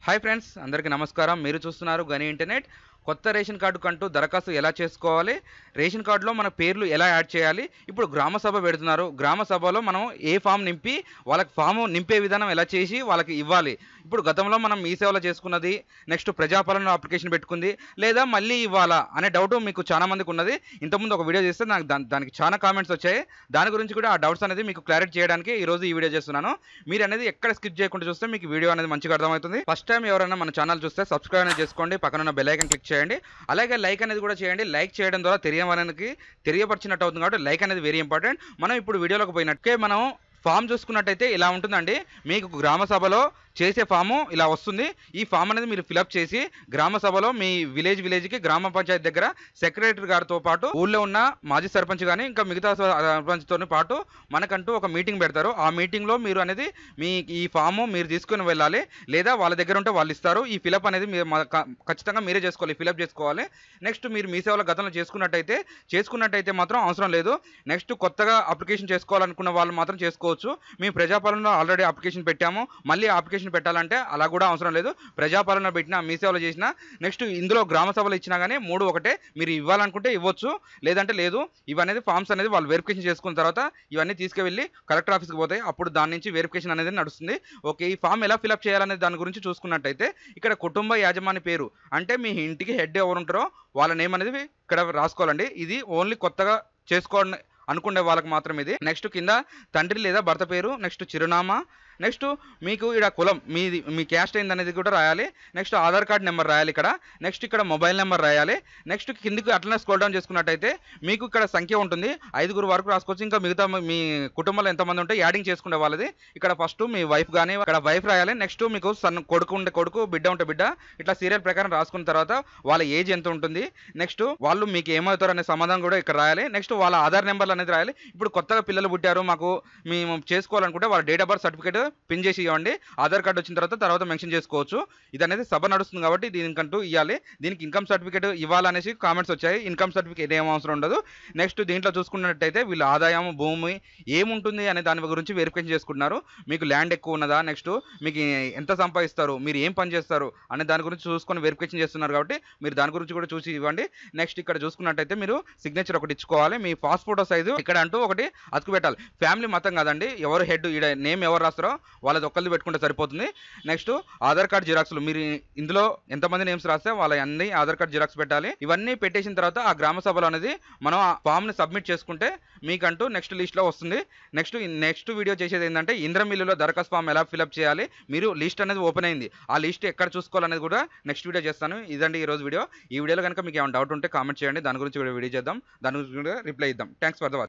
Hi friends, అందరికీ నమస్కారం. మీరు చూస్తున్నారు గని ఇంటర్నెట్. కొత్త రేషన్ కార్డు కంటూ దరఖాస్తు ఎలా చేసుకోవాలి, రేషన్ కార్డులో మన పేర్లు ఎలా యాడ్ చేయాలి, ఇప్పుడు గ్రామ సభ పెడుతున్నారు. గ్రామ సభలో మనం ఏ ఫామ్ నింపి వాళ్ళకి ఫామ్ నింపే విధానం ఎలా చేసి వాళ్ళకి ఇవ్వాలి. ఇప్పుడు గతంలో మనం మీ సేవలో చేసుకున్నది, నెక్స్ట్ ప్రజాపాలన అప్లికేషన్ పెట్టుకుంది, లేదా మళ్ళీ ఇవ్వాలా అనే డౌట్ మీకు చాలా మందికి ఉన్నది. ఇంతకుముందు ఒక వీడియో చేస్తే నాకు దానికి చాలా కామెంట్స్ వచ్చాయి. దాని గురించి కూడా ఆ డౌట్స్ అనేది మీకు క్లారిటీ చేయడానికి ఈరోజు ఈ వీడియో చేస్తున్నాను. మీరు అనేది ఎక్కడ స్కిప్ చేయకుండా చూస్తే మీకు వీడియో అనేది మంచిగా అర్థమవుతుంది. ఫస్ట్ టైం ఎవరైనా మన ఛానల్ చూస్తే సబ్స్క్రైబ్ అనేది చేసుకోండి, పక్కన ఉన్న బెల్ ఐకాన్ క్లిక్ చేయండి. అలాగే లైక్ అనేది కూడా చేయండి. లైక్ చేయడం ద్వారా తెలియపరిచినట్టు అవుతుంది కాబట్టి లైక్ అనేది వెరీ ఇంపార్టెంట్. మనం ఇప్పుడు వీడియోలోకి పోయినట్టే మనం ఫామ్ చూసుకున్నట్టయితే ఇలా ఉంటుందండి. మీకు గ్రామ సభలో చేసే ఫాము ఇలా వస్తుంది. ఈ ఫామ్ అనేది మీరు ఫిలప్ చేసి గ్రామ సభలో మీ విలేజ్కి గ్రామ పంచాయతీ దగ్గర సెక్రటరీ గారితో పాటు ఊళ్ళో ఉన్న మాజీ సర్పంచ్ కానీ ఇంకా మిగతా సర్పంచ్తో పాటు మనకంటూ ఒక మీటింగ్ పెడతారు. ఆ మీటింగ్లో మీరు అనేది మీ ఈ ఫాము మీరు తీసుకుని వెళ్ళాలి, లేదా వాళ్ళ దగ్గర ఉంటే వాళ్ళు ఇస్తారు. ఈ ఫిలప్ అనేది మీరు ఖచ్చితంగా మీరే చేసుకోవాలి, ఫిలప్ చేసుకోవాలి. నెక్స్ట్ మీరు మీ సేవల గతంలో చేసుకున్నట్టయితే మాత్రం అవసరం లేదు. నెక్స్ట్ కొత్తగా అప్లికేషన్ చేసుకోవాలనుకున్న వాళ్ళు మాత్రం చేసుకోవచ్చు. మేము ప్రజాపాలనలో ఆల్రెడీ అప్లికేషన్ పెట్టాము, మళ్ళీ అప్లికేషన్ పెట్టాలంటే అలా కూడా అవసరం లేదు. ప్రజాపాలన పెట్టినా మీ సేవలో చేసినా నెక్స్ట్ ఇందులో గ్రామ సభలు ఇచ్చినా కానీ మూడు ఒకటే. మీరు ఇవ్వాలనుకుంటే ఇవ్వచ్చు, లేదంటే లేదు. ఇవనేది ఫామ్స్ అనేది వాళ్ళు వెరిఫికేషన్ చేసుకున్న తర్వాత ఇవన్నీ తీసుకువెళ్ళి కలెక్టర్ ఆఫీస్కి పోతాయి. అప్పుడు దాని నుంచి వెరిఫికేషన్ అనేది నడుస్తుంది. ఓకే, ఈ ఫామ్ ఎలా ఫిలప్ చేయాలనేది దాని గురించి చూసుకున్నట్టయితే ఇక్కడ కుటుంబ యాజమాని పేరు అంటే మీ ఇంటికి హెడ్ ఎవరు ఉంటారో వాళ్ళ నేమ్ అనేది ఇక్కడ రాసుకోవాలండి. ఇది ఓన్లీ కొత్తగా చేసుకోండి అనుకునే వాళ్ళకి మాత్రం ఇది. నెక్స్ట్ కింద తండ్రి లేదా భర్త పేరు, నెక్స్ట్ చిరునామా, నెక్స్ట్ మీకు ఇక్కడ కులం మీ క్యాస్ట్ ఏందనేది కూడా రాయాలి. నెక్స్ట్ ఆధార్ కార్డ్ నెంబర్ రాయాలి ఇక్కడ. నెక్స్ట్ ఇక్కడ మొబైల్ నెంబర్ రాయాలి. నెక్స్ట్ కిందికి అట్లనే స్క్రోల్ డౌన్ చేసుకున్నట్టయితే మీకు ఇక్కడ సంఖ్య ఉంటుంది. 5 వరకు రాసుకోవచ్చు. ఇంకా మిగతా మీ కుటుంబంలో ఎంతమంది ఉంటే యాడింగ్ చేసుకునే వాళ్ళది. ఇక్కడ ఫస్ట్ మీ వైఫ్ కానీ ఇక్కడ వైఫ్ రాయాలి. నెక్స్ట్ మీకు కొడుకు ఉంటే కొడుకు, బిడ్డ ఉంటే బిడ్డ, ఇట్లా సీరియల్ ప్రకారం రాసుకున్న తర్వాత వాళ్ళ ఏజ్ ఎంత ఉంటుంది, నెక్స్ట్ వాళ్ళు మీకు ఏమవుతారు అనే సమాధానం కూడా ఇక్కడ రాయాలి. నెక్స్ట్ వాళ్ళ ఆధార్ నెంబర్లు అనేది రాయాలి. ఇప్పుడు కొత్తగా పిల్లలు పుట్టారు, మాకు మేము చేసుకోవాలనుకుంటే వాళ్ళ date of birth certificate pin చేసి ఇవ్వండి. ఆధార్ కార్డు వచ్చిన తర్వాత మెన్షన్ చేసుకోవచ్చు. ఇది అనేది సభ నడుస్తుంది కాబట్టి దీనికంటూ ఇవ్వాలి. దీనికి ఇన్కమ్ సర్టిఫికేట్ ఇవ్వాలనేసి కామెంట్స్ వచ్చాయి. ఇన్కమ్ సర్టిఫికేట్ ఏం అవసరం ఉండదు. నెక్స్ట్ దీంట్లో చూసుకున్నట్టయితే వీళ్ళ ఆదాయం, భూమి ఏముంటుంది అనే దాని గురించి వెరిఫికేషన్ చేసుకుంటున్నారు. మీకు ల్యాండ్ ఎక్కువ ఉన్నదా, నెక్స్ట్ మీకు ఎంత సంపాదిస్తారు, మీరు ఏం పని చేస్తారు అనే దాని గురించి చూసుకొని వెరిఫికేషన్ చేస్తున్నారు కాబట్టి మీరు దాని గురించి కూడా చూసి ఇవ్వండి. నెక్స్ట్ ఇక్కడ చూసుకున్నట్టయితే మీరు సిగ్నేచర్ ఒకటి ఇచ్చుకోవాలి. మీ పాస్ ఫోటో సైజు ఇక్కడ అంటూ ఒకటి అతుకు పెట్టాలి. ఫ్యామిలీ మొత్తం కాదండి, ఎవరు హెడ్ నేమ్ ఎవరు రాస్తారో వాళ్ళది ఒక్కరిది పెట్టుకుంటే సరిపోతుంది. నెక్స్ట్ ఆధార్ కార్డ్ జిరాక్స్లు, మీరు ఇందులో ఎంతమంది నేమ్స్ రాస్తే వాళ్ళ అన్ని ఆధార్ కార్డ్ జిరాక్స్ పెట్టాలి. ఇవన్నీ పెట్టేసిన తర్వాత ఆ గ్రామ సభలో అనేది మనం ఆ ఫామ్ని సబ్మిట్ చేసుకుంటే మీకంటూ నెక్స్ట్ లిస్ట్లో వస్తుంది. నెక్స్ట్ వీడియో చేసేది ఏంటంటే ఇంద్రమిల్లులో దరఖాస్తు ఫామ్ ఎలా ఫిలప్ చేయాలి, మీరు లిస్ట్ అనేది ఓపెన్ అయింది, ఆ లిస్ట్ ఎక్కడ చూసుకోవాలనేది కూడా నెక్స్ట్ వీడియో చేస్తాను. ఇదండి ఈరోజు వీడియో. ఈ వీడియోలో కనుక మీకు ఏమైనా డౌట్ ఉంటే కామెంట్ చేయండి, దాని గురించి వీడియో చేద్దాం, దాని గురించి రిప్లై ఇద్దాం. Thanks for the watch.